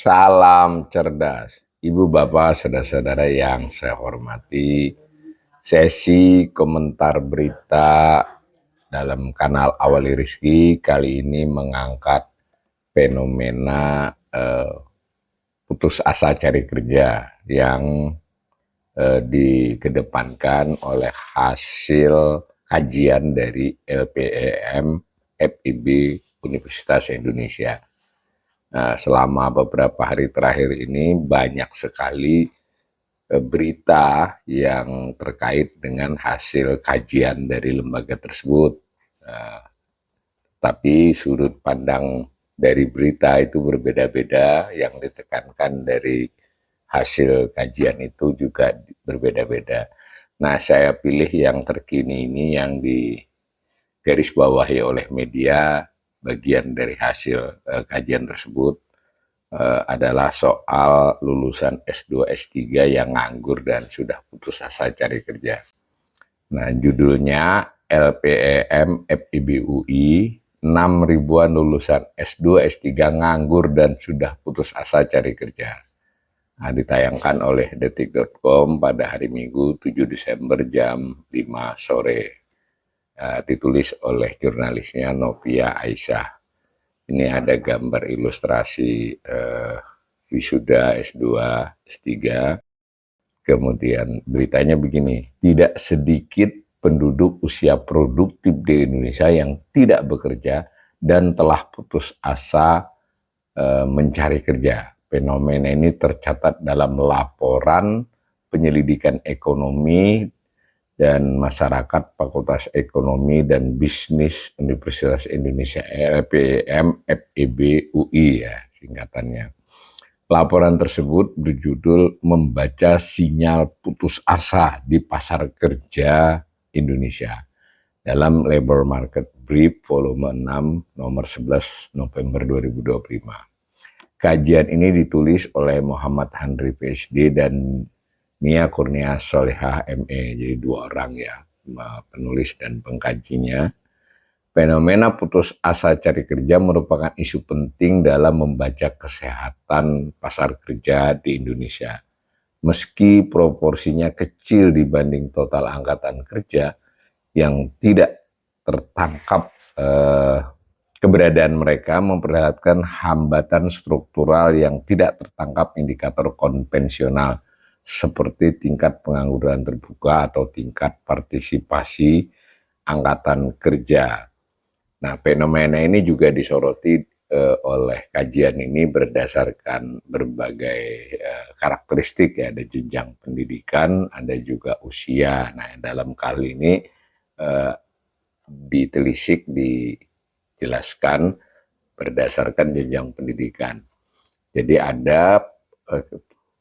Salam cerdas, Ibu Bapak, saudara-saudara yang saya hormati. Sesi komentar berita dalam kanal Awali Rizki kali ini mengangkat fenomena putus asa cari kerja yang dikedepankan oleh hasil kajian dari LPEM FIB Universitas Indonesia. Nah, selama beberapa hari terakhir ini banyak sekali berita yang terkait dengan hasil kajian dari lembaga tersebut. Tapi sudut pandang dari berita itu berbeda-beda, yang ditekankan dari hasil kajian itu juga berbeda-beda. Nah, saya pilih yang terkini ini yang digarisbawahi oleh media, bagian dari hasil kajian tersebut adalah soal lulusan S2, S3 yang nganggur dan sudah putus asa cari kerja. Nah, judulnya LPEM FIB UI, 6 ribuan lulusan S2, S3 nganggur dan sudah putus asa cari kerja. Nah, ditayangkan oleh detik.com pada hari Minggu 7 Desember jam 5 sore. Ditulis oleh jurnalisnya Novia Aisyah. Ini ada gambar ilustrasi wisuda S2, S3. Kemudian beritanya begini, tidak sedikit penduduk usia produktif di Indonesia yang tidak bekerja dan telah putus asa mencari kerja. Fenomena ini tercatat dalam laporan penyelidikan ekonomi dan masyarakat Fakultas Ekonomi dan Bisnis Universitas Indonesia LPEM FIB UI ya singkatannya. Laporan tersebut berjudul Membaca Sinyal Putus Asa di Pasar Kerja Indonesia dalam Labor Market Brief volume 6 nomor 11 November 2025. Kajian ini ditulis oleh Muhammad Handri PhD dan Nia Kurnia Solehah ME, jadi 2 orang ya, penulis dan pengkajinya. Fenomena putus asa cari kerja merupakan isu penting dalam membaca kesehatan pasar kerja di Indonesia. Meski proporsinya kecil dibanding total angkatan kerja yang tidak tertangkap keberadaan mereka memperlihatkan hambatan struktural yang tidak tertangkap indikator konvensional seperti tingkat pengangguran terbuka atau tingkat partisipasi angkatan kerja. Nah, fenomena ini juga disoroti oleh kajian ini berdasarkan berbagai karakteristik ya, ada jenjang pendidikan, ada juga usia. Nah, dalam kali ini ditelisik, dijelaskan berdasarkan jenjang pendidikan. Jadi ada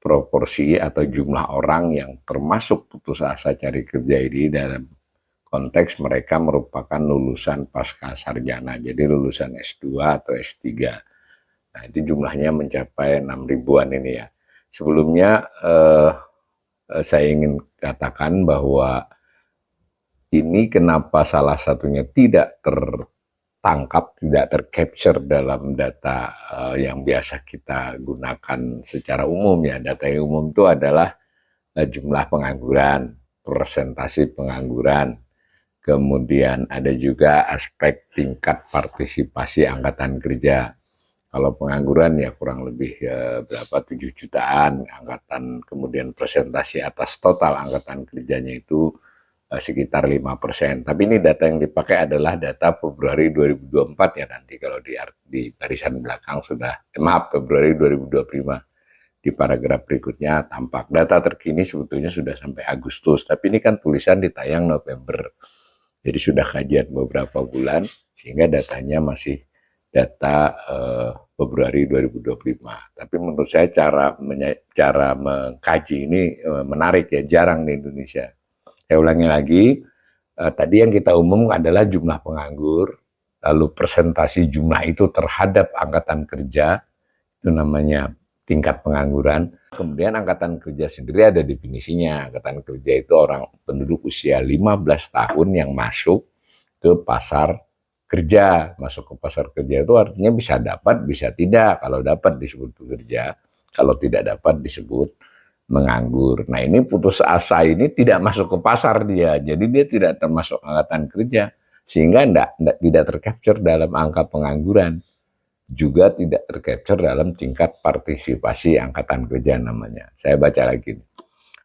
proporsi atau jumlah orang yang termasuk putus asa cari kerja ini dalam konteks mereka merupakan lulusan pasca sarjana, jadi lulusan S2 atau S3. Nah, itu jumlahnya mencapai 6 ribuan ini ya. Sebelumnya saya ingin katakan bahwa ini kenapa salah satunya tidak tertangkap, tidak tercapture dalam data yang biasa kita gunakan secara umum ya. Data yang umum itu adalah jumlah pengangguran, persentase pengangguran. Kemudian ada juga aspek tingkat partisipasi angkatan kerja. Kalau pengangguran ya kurang lebih berapa 7 jutaan angkatan, kemudian presentasi atas total angkatan kerjanya itu sekitar 5%. Tapi ini data yang dipakai adalah data Februari 2024 ya, nanti kalau di barisan belakang sudah, Februari 2025. Di paragraf berikutnya tampak data terkini sebetulnya sudah sampai Agustus, tapi ini kan tulisan ditayang November. Jadi sudah kajian beberapa bulan, sehingga datanya masih data Februari 2025. Tapi menurut saya cara mengkaji ini menarik ya, jarang di Indonesia. Saya ulangi lagi, tadi yang kita umum adalah jumlah penganggur, lalu persentase jumlah itu terhadap angkatan kerja, itu namanya tingkat pengangguran. Kemudian angkatan kerja sendiri ada definisinya. Angkatan kerja itu orang penduduk usia 15 tahun yang masuk ke pasar kerja. Masuk ke pasar kerja itu artinya bisa dapat, bisa tidak. Kalau dapat disebut bekerja, kalau tidak dapat disebut menganggur. Nah, ini putus asa ini tidak masuk ke pasar dia, jadi dia tidak termasuk angkatan kerja, sehingga tidak tercapture dalam angka pengangguran, juga tidak tercapture dalam tingkat partisipasi angkatan kerja namanya. Saya baca lagi.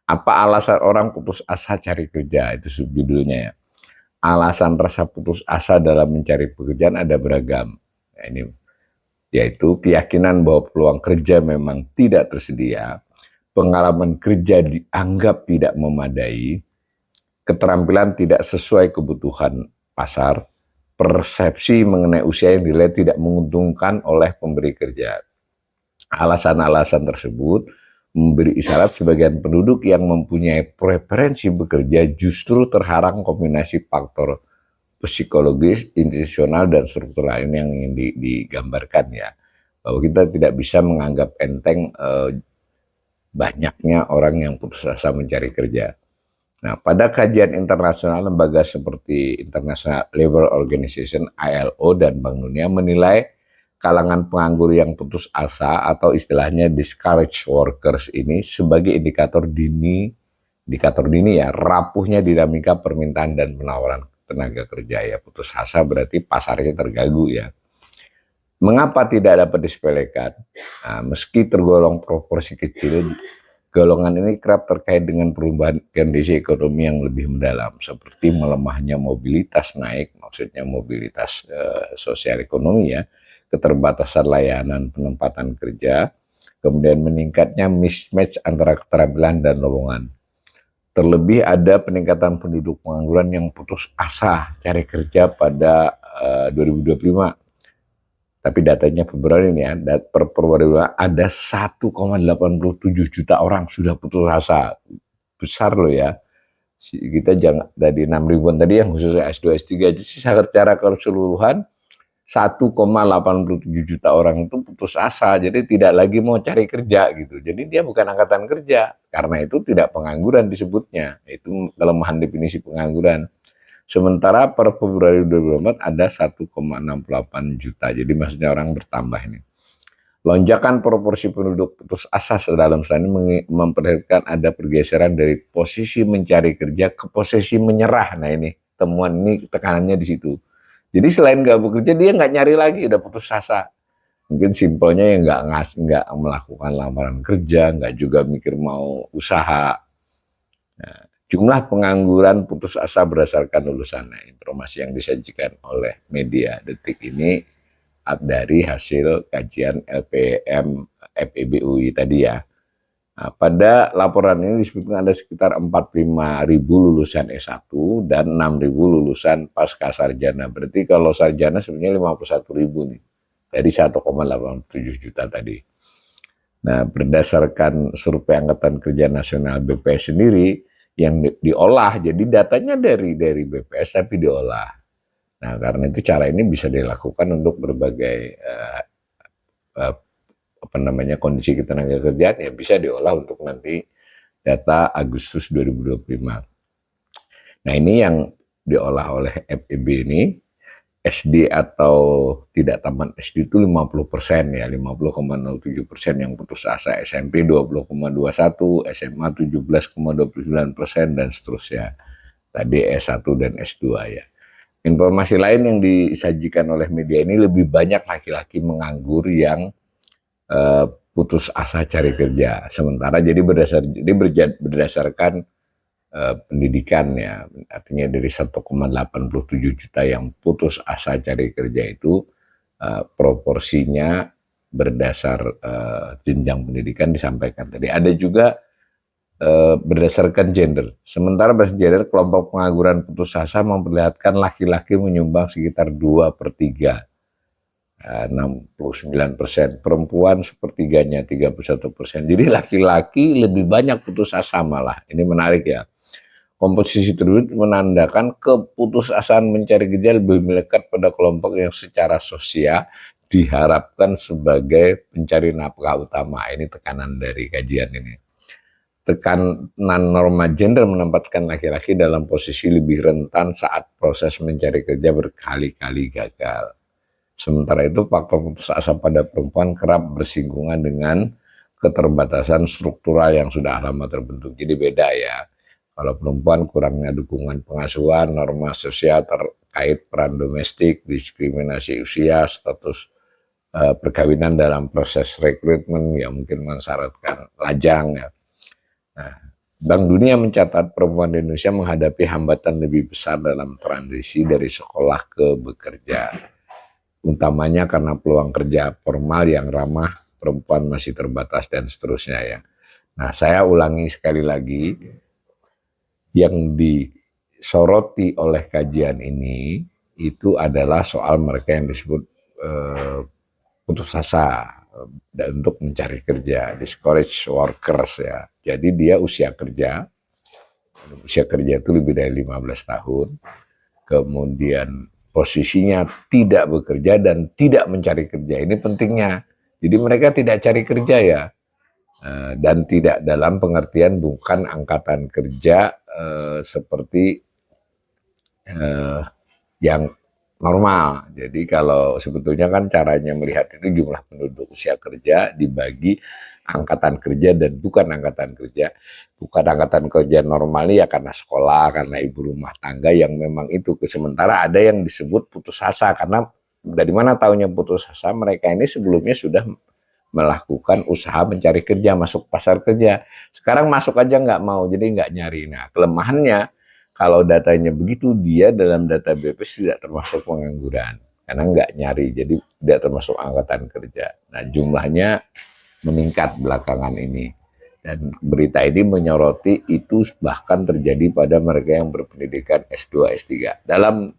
Apa alasan orang putus asa cari kerja? Itu subjudulnya ya. Alasan rasa putus asa dalam mencari pekerjaan ada beragam. Nah, ini yaitu keyakinan bahwa peluang kerja memang tidak tersedia, pengalaman kerja dianggap tidak memadai, keterampilan tidak sesuai kebutuhan pasar, persepsi mengenai usia yang dinilai tidak menguntungkan oleh pemberi kerja. Alasan-alasan tersebut memberi isyarat sebagian penduduk yang mempunyai preferensi bekerja justru terharang kombinasi faktor psikologis, institusional, dan struktur lain yang ingin digambarkan ya. Bahwa kita tidak bisa menganggap enteng banyaknya orang yang putus asa mencari kerja. Nah, pada kajian internasional, lembaga seperti International Labour Organization (ILO) dan Bank Dunia menilai kalangan penganggur yang putus asa atau istilahnya discouraged workers ini sebagai indikator dini ya, rapuhnya dinamika permintaan dan penawaran tenaga kerja ya. Putus asa berarti pasarnya terganggu ya. Mengapa tidak dapat disepelekan? Nah, meski tergolong proporsi kecil, golongan ini kerap terkait dengan perubahan kondisi ekonomi yang lebih mendalam, seperti melemahnya mobilitas naik, maksudnya mobilitas sosial ekonomi ya, keterbatasan layanan penempatan kerja, kemudian meningkatnya mismatch antara keterampilan dan lowongan. Terlebih ada peningkatan penduduk pengangguran yang putus asa cari kerja pada 2025. Tapi datanya Februari ini ya, per Februari ada 1,87 juta orang sudah putus asa. Besar loh ya. Kita jangan dari 6 ribuan tadi yang khususnya S2, S3 aja sih secara keseluruhan 1,87 juta orang itu putus asa. Jadi tidak lagi mau cari kerja gitu. Jadi dia bukan angkatan kerja. Karena itu tidak pengangguran disebutnya. Itu kelemahan definisi pengangguran. Sementara per Februari 2024 ada 1,68 juta. Jadi maksudnya orang bertambah ini. Lonjakan proporsi penduduk putus asa dalam studi ini memperlihatkan ada pergeseran dari posisi mencari kerja ke posisi menyerah. Nah ini temuan ini tekanannya di situ. Jadi selain nggak bekerja dia nggak nyari lagi, udah putus asa. Mungkin simpelnya ya nggak melakukan lamaran kerja, nggak juga mikir mau usaha. Nah, jumlah pengangguran putus asa berdasarkan lulusan. Nah, informasi yang disajikan oleh media Detik ini dari hasil kajian LPM FEBUI tadi ya. Nah, pada laporan ini disebutkan ada sekitar 45.000 lulusan S1 dan 6.000 lulusan pasca sarjana. Berarti kalau sarjana sebenarnya 51.000 nih. Dari 1,87 juta tadi. Nah, berdasarkan survei Angkatan Kerja Nasional BPS sendiri, yang diolah, jadi datanya dari BPS tapi diolah. Nah, karena itu cara ini bisa dilakukan untuk berbagai kondisi ketenaga kerjaan ya bisa diolah untuk nanti data Agustus 2025. Nah, ini yang diolah oleh FEB ini. SD atau tidak tamat SD itu 50% ya, 50,07% yang putus asa, SMP 20,21%, SMA 17,29% dan seterusnya. Tadi S1 dan S2 ya. Informasi lain yang disajikan oleh media ini lebih banyak laki-laki menganggur yang putus asa cari kerja. Sementara jadi berdasarkan pendidikan ya, artinya dari 1,87 juta yang putus asa cari kerja itu proporsinya berdasar jenjang pendidikan disampaikan tadi. Ada juga berdasarkan gender. Sementara berdasarkan gender, kelompok pengangguran putus asa memperlihatkan laki-laki menyumbang sekitar 2/3. 69%, perempuan sepertiganya 31%. Jadi laki-laki lebih banyak putus asa malah. Ini menarik ya. Komposisi tersebut menandakan keputusasaan mencari kerja lebih melekat pada kelompok yang secara sosial diharapkan sebagai pencari nafkah utama. Ini tekanan dari kajian ini. tekanan norma gender menempatkan laki-laki dalam posisi lebih rentan saat proses mencari kerja berkali-kali gagal. Sementara itu, faktor putus asa pada perempuan kerap bersinggungan dengan keterbatasan struktural yang sudah lama terbentuk. Jadi beda ya. Kalau perempuan kurangnya dukungan pengasuhan, norma sosial terkait peran domestik, diskriminasi usia, status perkawinan dalam proses rekrutmen yang mungkin mensyaratkan lajang ya. Nah, Bank Dunia mencatat perempuan di Indonesia menghadapi hambatan lebih besar dalam transisi dari sekolah ke bekerja, utamanya karena peluang kerja formal yang ramah perempuan masih terbatas dan seterusnya ya. Nah, saya ulangi sekali lagi, yang disoroti oleh kajian ini itu adalah soal mereka yang disebut putus asa untuk mencari kerja, discouraged workers ya. Jadi dia usia kerja itu lebih dari 15 tahun, kemudian posisinya tidak bekerja dan tidak mencari kerja. Ini pentingnya. Jadi mereka tidak cari kerja ya, dan tidak dalam pengertian bukan angkatan kerja seperti yang normal. Jadi kalau sebetulnya kan caranya melihat itu jumlah penduduk usia kerja dibagi angkatan kerja dan bukan angkatan kerja. Bukan angkatan kerja normal ya karena sekolah, karena ibu rumah tangga yang memang itu. Sementara ada yang disebut putus asa, karena dari mana tahunya putus asa? Mereka ini sebelumnya sudah melakukan usaha mencari kerja, masuk pasar kerja. Sekarang masuk aja nggak mau, jadi nggak nyari. Nah, kelemahannya kalau datanya begitu, dia dalam data BPS tidak termasuk pengangguran karena nggak nyari, jadi tidak termasuk angkatan kerja. Nah, jumlahnya meningkat belakangan ini, dan berita ini menyoroti itu bahkan terjadi pada mereka yang berpendidikan S2, S3. Dalam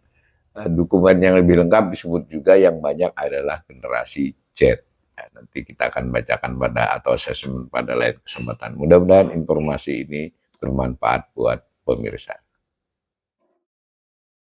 dokumen yang lebih lengkap disebut juga yang banyak adalah generasi Z. Ya, nanti kita akan bacakan pada atau assessment pada lain kesempatan. Mudah-mudahan informasi ini bermanfaat buat pemirsa.